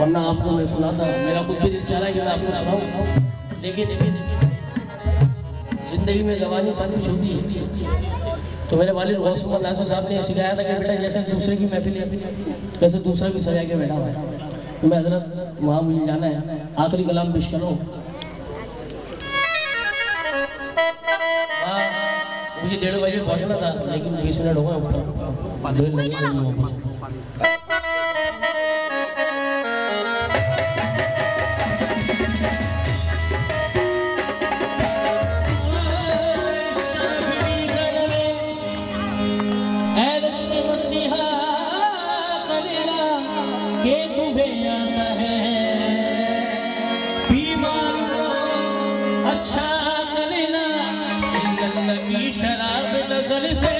वरना आपको मैं सुनाता, मेरा खुद भी दिल चाह रहा है कि मैं आपको सुनाऊं, लेकिन जिंदगी में जवानी सारी होती है। तो मेरे वालिद गौस मोहम्मद नासिर साहब ने सिखाया था कि बेटा जैसे दूसरे की महफिल वैसे दूसरा भी सजा के बैठा हुआ है। तो मैं हजरत वहाँ मुझे जाना है, आखिरी कलाम पेश करो। मुझे 1:30 बजे पहुँचना था, लेकिन 20 मिनट हो गए ऊपर, देर लगी। अच्छा करना शराब नजर से